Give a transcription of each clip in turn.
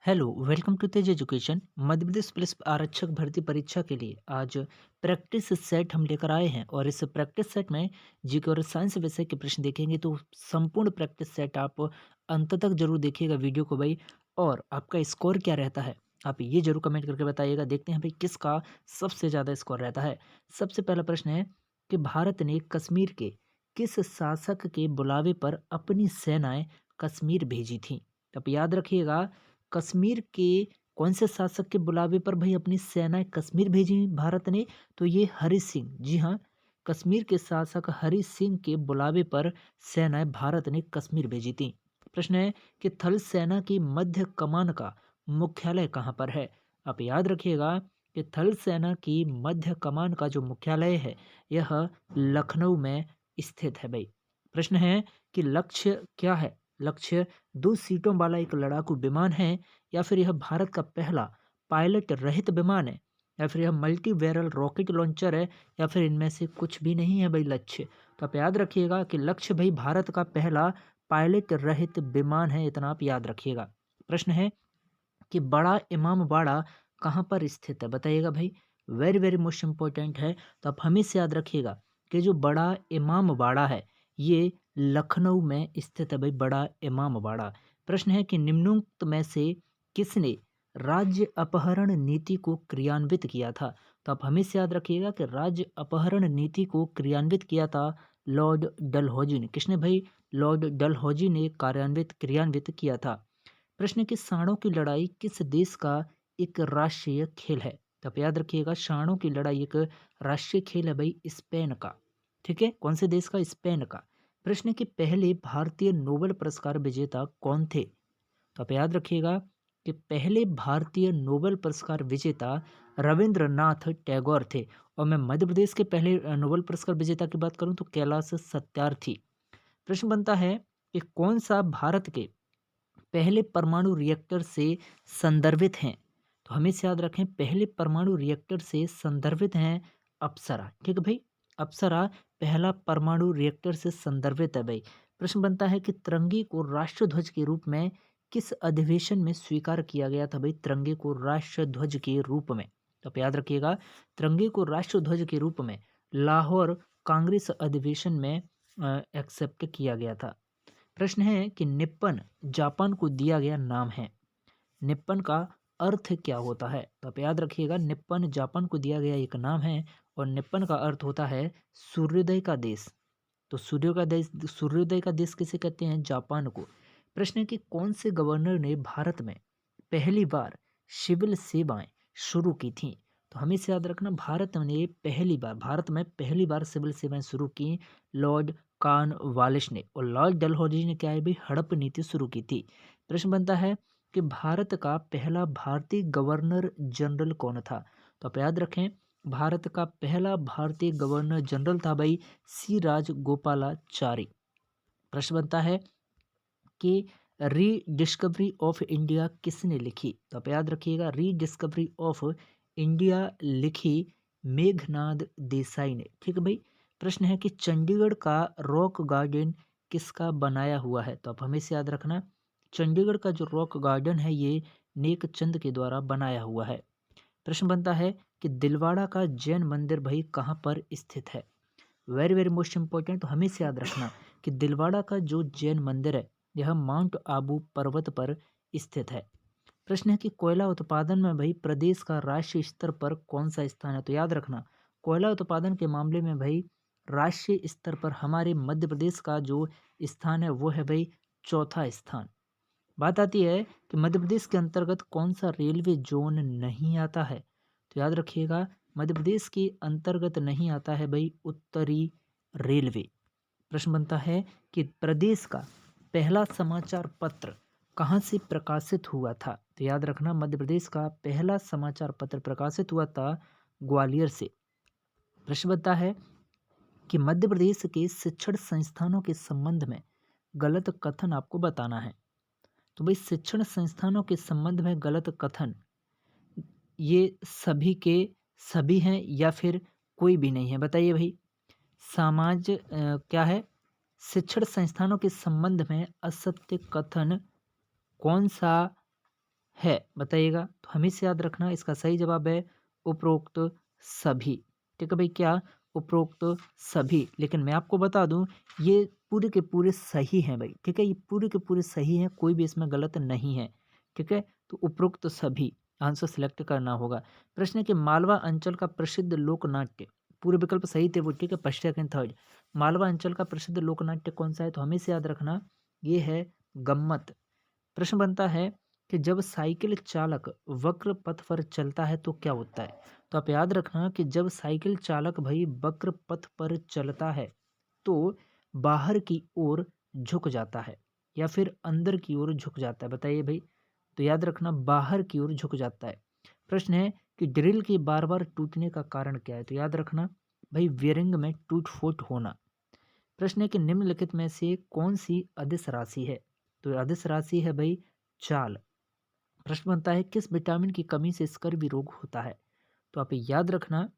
Hello, welcome to Tej education. Madhya Pradesh police आरक्षक भर्ती परीक्षा के लिए आज प्रैक्टिस सेट हम लेकर आए हैं और इस प्रैक्टिस सेट में जीके और साइंस विषय के प्रश्न देखेंगे। तो संपूर्ण प्रैक्टिस सेट आप अंत तक जरूर देखिएगा वीडियो को भाई। और आपका स्कोर क्या रहता है आप ये जरूर कमेंट करके बताइएगा। देखते हैं भाई किसका सबसे ज़्यादा स्कोर रहता है। सबसे पहला प्रश्न है कि भारत ने कश्मीर के किस शासक के बुलावे पर अपनी सेनाएं कश्मीर भेजी थीं। तो आप याद रखिएगा, कश्मीर के कौन से शासक के बुलावे पर भाई अपनी सेनाएं कश्मीर भेजी भारत ने। तो ये हरि सिंह, जी हाँ, कश्मीर के शासक हरि सिंह के बुलावे पर सेनाएं भारत ने कश्मीर भेजी थी। प्रश्न है कि थल सेना की मध्य कमान का मुख्यालय कहाँ पर है। आप याद रखिएगा कि थल सेना की मध्य कमान का जो मुख्यालय है यह लखनऊ में स्थित है भाई। प्रश्न है कि लक्ष्य क्या है। लक्ष्य 2 सीटों वाला एक लड़ाकू विमान है, या फिर यह भारत का पहला पायलट रहित विमान है, या फिर यह मल्टी बैरल रॉकेट लॉन्चर है, या फिर इनमें से कुछ भी नहीं है भाई लक्ष्य। तो आप याद रखिएगा कि लक्ष्य भाई भारत का पहला पायलट रहित विमान है, इतना आप याद रखिएगा। प्रश्न है कि बड़ा इमाम बाड़ा कहाँ पर स्थित है, बताइएगा भाई। वेरी वेरी मोस्ट इम्पोर्टेंट है। तो आप हमेशा याद रखिएगा कि जो बड़ा इमाम बाड़ा है ये लखनऊ में स्थित है भाई, बड़ा इमाम बाड़ा। प्रश्न है कि निम्नोक्त में से किसने राज्य अपहरण नीति को क्रियान्वित किया था। तो आप हमेशा याद रखिएगा कि राज्य अपहरण नीति को क्रियान्वित किया था लॉर्ड डलहौजी ने। किसने भाई? लॉर्ड डलहौजी ने क्रियान्वित किया था। प्रश्न कि सांडों की लड़ाई किस देश का एक राष्ट्रीय खेल है। तो आप याद रखिएगा सांडों की लड़ाई एक राष्ट्रीय खेल है भाई, स्पेन का। ठीक है, कौन से देश का? स्पेन का। प्रश्न कि पहले भारतीय नोबेल पुरस्कार विजेता कौन थे। तो आप याद रखिएगा कि पहले भारतीय नोबेल पुरस्कार विजेता रविंद्रनाथ टैगोर थे। और मैं मध्य प्रदेश के पहले नोबेल पुरस्कार विजेता की बात करूं तो कैलाश सत्यार्थी। प्रश्न बनता है कि कौन सा भारत के पहले परमाणु रिएक्टर से संदर्भित हैं। तो हमेशा याद रखें पहले परमाणु रिएक्टर से संदर्भित हैं अप्सरा। ठीक है भाई, अप्सरा पहला परमाणु रिएक्टर से संदर्भित है भाई। प्रश्न बनता है कि तिरंगे को राष्ट्रध्वज के रूप में किस अधिवेशन में स्वीकार किया गया था भाई, तिरंगे को राष्ट्रध्वज के रूप में। तो आप याद रखिएगा तिरंगे को राष्ट्रध्वज के रूप में लाहौर कांग्रेस अधिवेशन में एक्सेप्ट किया गया था। प्रश्न है कि निप्पन जापान को दिया गया नाम है। निप्पन का अर्थ क्या होता है। तो आप याद रखिएगा निप्पन जापान को दिया गया एक नाम है और निप्पन का अर्थ होता है सूर्योदय का देश। तो सूर्योदय का देश किसे कहते हैं? जापान को। प्रश्न है कि कौन से गवर्नर ने भारत में पहली बार सिविल सेवाएं शुरू की थी। तो हमें इसे याद रखना, भारत में पहली बार सिविल सेवाएं शुरू की लॉर्ड कॉर्नवालिस ने। और लॉर्ड डलहौजी ने क्या है भाई, हड़प नीति शुरू की थी। प्रश्न बनता है कि भारत का पहला भारतीय गवर्नर जनरल कौन था। तो आप याद रखें भारत का पहला भारतीय गवर्नर जनरल था भाई सी राजगोपालाचारी। प्रश्न बनता है कि री डिस्कवरी ऑफ इंडिया किसने लिखी। तो आप याद रखिएगा री डिस्कवरी ऑफ इंडिया लिखी मेघनाद देसाई ने। ठीक है भाई। प्रश्न है कि चंडीगढ़ का रॉक गार्डन किसका बनाया हुआ है। तो आप हमेशा याद रखना चंडीगढ़ का जो रॉक गार्डन है ये नेकचंद के द्वारा बनाया हुआ है। प्रश्न बनता है कि दिलवाड़ा का जैन मंदिर भाई कहाँ पर स्थित है। Very very most important. तो हमें से याद रखना कि दिलवाड़ा का जो जैन मंदिर है यह माउंट आबू पर्वत पर स्थित है। प्रश्न है कि कोयला उत्पादन में भाई प्रदेश का राष्ट्रीय स्तर पर कौन सा स्थान है। तो याद रखना कोयला उत्पादन के मामले में भाई राष्ट्रीय स्तर पर हमारे मध्य प्रदेश का जो स्थान है वो है भाई चौथा स्थान। बात आती है कि मध्य प्रदेश के अंतर्गत कौन सा रेलवे जोन नहीं आता है। तो याद रखिएगा मध्य प्रदेश के अंतर्गत नहीं आता है भाई उत्तरी रेलवे। प्रश्न बनता है कि प्रदेश का पहला समाचार पत्र कहाँ से प्रकाशित हुआ था। तो याद रखना मध्य प्रदेश का पहला समाचार पत्र प्रकाशित हुआ था ग्वालियर से। प्रश्न बनता है कि मध्य प्रदेश के शिक्षण संस्थानों के संबंध में गलत कथन आपको बताना है। तो भाई शिक्षण संस्थानों के संबंध में गलत कथन ये सभी के सभी हैं या फिर कोई भी नहीं है, बताइए भाई। क्या है, शिक्षण संस्थानों के संबंध में असत्य कथन कौन सा है, बताइएगा। तो हमें से याद रखना इसका सही जवाब है उपरोक्त सभी। ठीक है भाई, क्या? उपरोक्त सभी। लेकिन मैं आपको बता दूं, ये पूरे के पूरे सही हैं भाई। ठीक है, ये पूरे के पूरे सही हैं, कोई भी इसमें गलत नहीं है। ठीक है, तो उपरोक्त सभी आंसर सिलेक्ट करना होगा। प्रश्न है कि मालवा अंचल का प्रसिद्ध लोकनाट्य, पूरे विकल्प सही थे वो। ठीक है, फर्स्ट सेकंड थर्ड। मालवा अंचल का प्रसिद्ध लोकनाट्य कौन सा है? तो हमें से याद रखना ये है गम्मत। प्रश्न बनता है कि जब साइकिल चालक वक्र पथ पर चलता है तो क्या होता है? तो आप याद रखना कि जब साइकिल चालक भाई वक्र पथ पर चलता है तो बाहर की ओर झुक जाता है या फिर अंदर की ओर झुक जाता है, बताइए भाई। तो याद रखना बाहर की ओर झुक जाता है। प्रश्न है कि ड्रिल के बार बार टूटने का कारण क्या है? तो याद रखना भाई बेरिंग में टूट फूट होना। प्रश्न है कि निम्नलिखित में से कौन सी अदिश राशि है? तो अदिश राशि है भाई चाल। प्रश्न बनता है किस विटामिन की कमी से स्कर्वी रोग होता है? तो आप याद रखना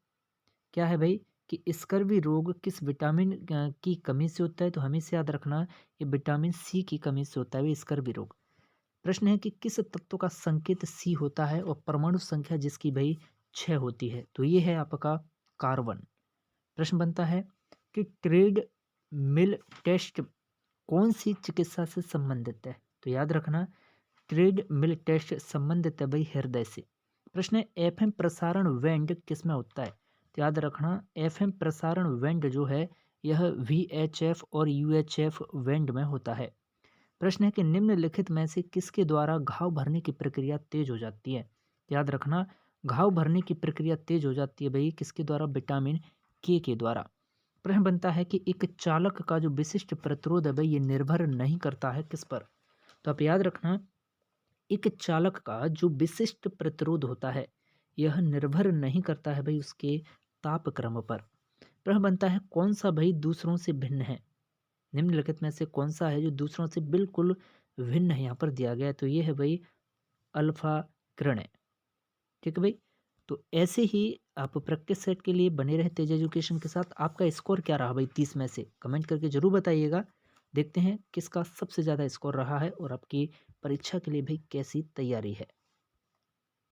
क्या है भाई कि स्कर्वी रोग किस विटामिन की कमी से होता है? तो हमें से याद रखना ये विटामिन सी की कमी से होता है भाई स्कर्वी रोग। प्रश्न है कि किस तत्व का संकेत सी होता है और परमाणु संख्या जिसकी भाई 6 होती है? तो ये है आपका कार्बन। प्रश्न बनता है कि ट्रेड मिल टेस्ट कौन सी चिकित्सा से संबंधित है? तो याद रखना ट्रेड मिल टेस्ट संबंधित है भाई हृदय से। प्रश्न है एफएम प्रसारण बैंड किस में होता है? तो याद रखना एफएम प्रसारण बैंड जो है यह वीएचएफ और यूएचएफ बैंड में होता है। प्रश्न है कि निम्नलिखित में से किसके द्वारा घाव भरने की प्रक्रिया तेज हो जाती है? तो याद रखना घाव भरने की प्रक्रिया तेज हो जाती है भाई किसके द्वारा? विटामिन के द्वारा। प्रश्न बनता है कि एक चालक का जो विशिष्ट प्रतिरोध है भाई ये निर्भर नहीं करता है किस पर? तो आप याद रखना एक चालक का जो विशिष्ट प्रतिरोध होता है यह निर्भर नहीं करता है भाई उसके तापक्रम पर। प्रश्न बनता है कौन सा भाई दूसरों से भिन्न है? निम्नलिखित में से कौन सा है जो दूसरों से बिल्कुल भिन्न है? यहाँ पर दिया गया है तो ये है भाई अल्फा किरण है। ठीक है भाई, तो ऐसे ही आप प्रैक्टिस सेट के लिए बने रहे तेज एजुकेशन के साथ। आपका स्कोर क्या रहा भाई 30 में से? कमेंट करके जरूर बताइएगा। देखते हैं किसका सबसे ज़्यादा स्कोर रहा है और आपकी परीक्षा के लिए भाई कैसी तैयारी है।